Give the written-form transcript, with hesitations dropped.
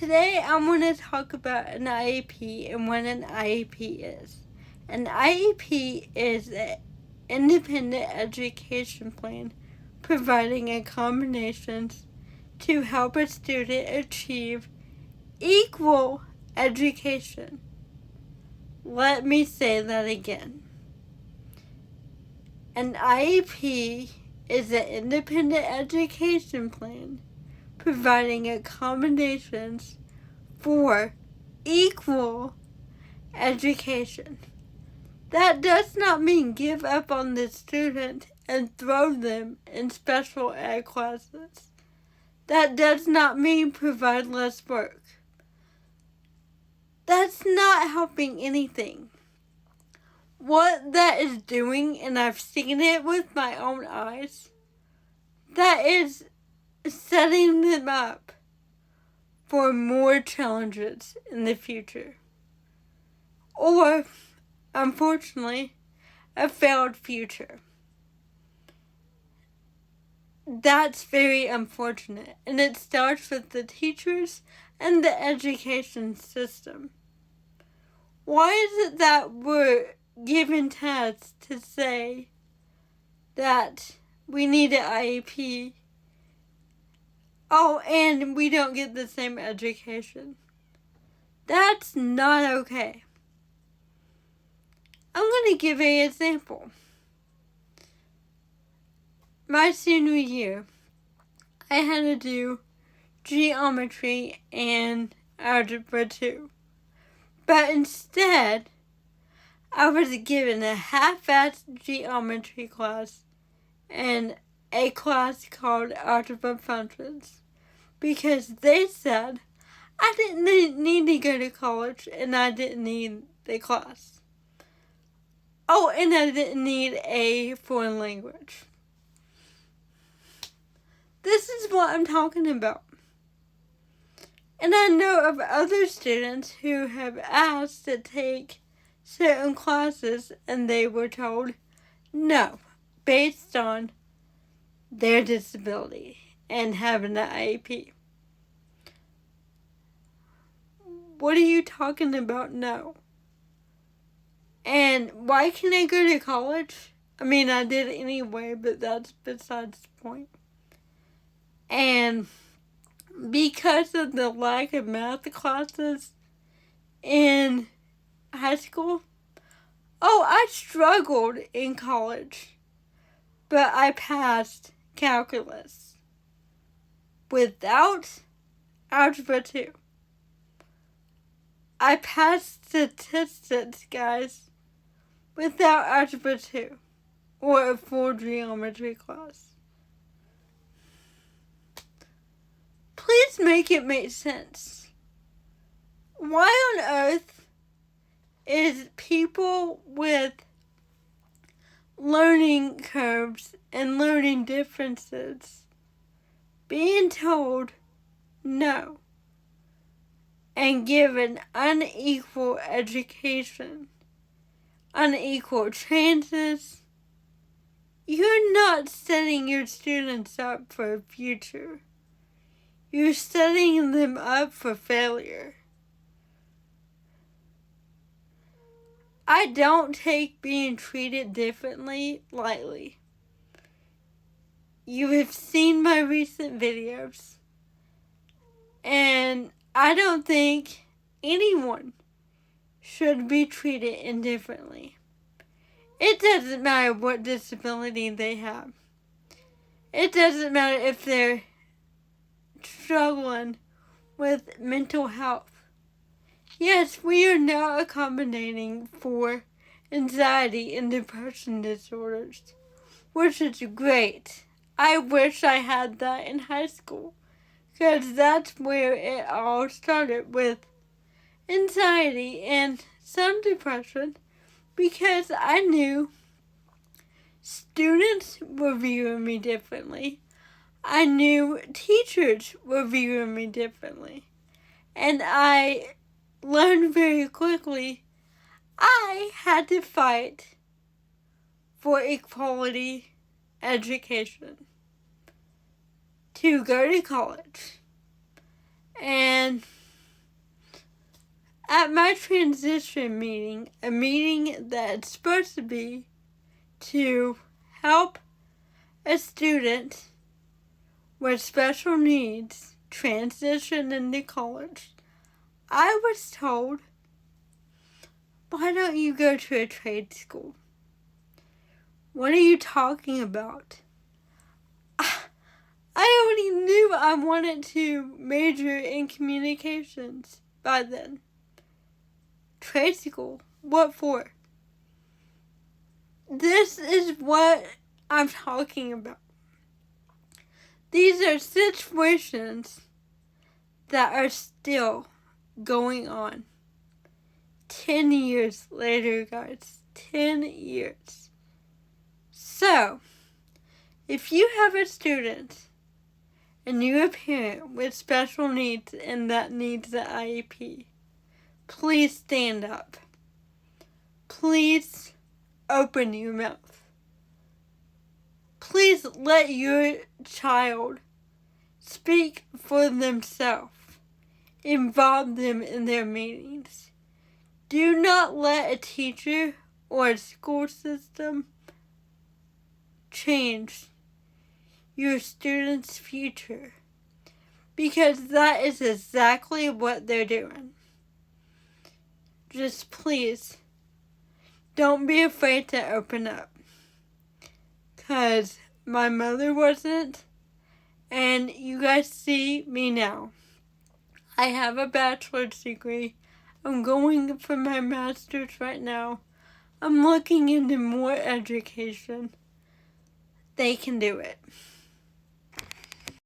Today I want to talk about an IEP and what an IEP is. An IEP is an independent education plan providing accommodations to help a student achieve equal education. Let me say that again. An IEP is an independent education plan providing accommodations for equal education. That does not mean give up on the student and throw them in special ed classes. That does not mean provide less work. That's not helping anything. What that is doing, and I've seen it with my own eyes, that is setting them up for more challenges in the future. Or, unfortunately, a failed future. That's very unfortunate, and it starts with the teachers and the education system. Why is it that we're given tasks to say that we need an IEP? Oh, and we don't get the same education. That's not okay. I'm going to give an example. My senior year, I had to do geometry and algebra 2. But instead, I was given a half-assed geometry class and a class called algebra functions because they said I didn't need to go to college and I didn't need the class. Oh, and I didn't need a foreign language. This is what I'm talking about. And I know of other students who have asked to take certain classes and they were told no, based on their disability and having an IEP. What are you talking about? No. And why can't I go to college? I mean, I did anyway, but that's besides the point. And because of the lack of math classes in high school, I struggled in college, but I passed calculus without algebra 2. I passed statistics, guys, without algebra 2 or a full geometry class. Please make it make sense. Why on earth is people with learning curves and learning differences being told no and given unequal education, unequal chances? You're not setting your students up for a future. You're setting them up for failure. I don't take being treated differently lightly. You have seen my recent videos, and I don't think anyone should be treated indifferently. It doesn't matter what disability they have. It doesn't matter if they're struggling with mental health. Yes, we are now accommodating for anxiety and depression disorders, which is great. I wish I had that in high school, because that's where it all started, with anxiety and some depression, because I knew students were viewing me differently. I knew teachers were viewing me differently. And I learned very quickly I had to fight for equality education to go to college. And At my transition meeting, a meeting that's supposed to be to help a student with special needs transition into college, I was told, why don't you go to a trade school? What are you talking about? I already knew I wanted to major in communications by then. Trade school? What for? This is what I'm talking about. These are situations that are still going on. 10 years later, guys. 10 years. So, if you have a student and you're a parent with special needs and that needs the IEP, please stand up. Please open your mouth. Please let your child speak for themselves. Involve them in their meetings. Do not let a teacher or a school system change your student's future, because that is exactly what they're doing. Just please, don't be afraid to open up, because my mother wasn't, and you guys see me now. I have a bachelor's degree. I'm going for my master's right now. I'm looking into more education. They can do it.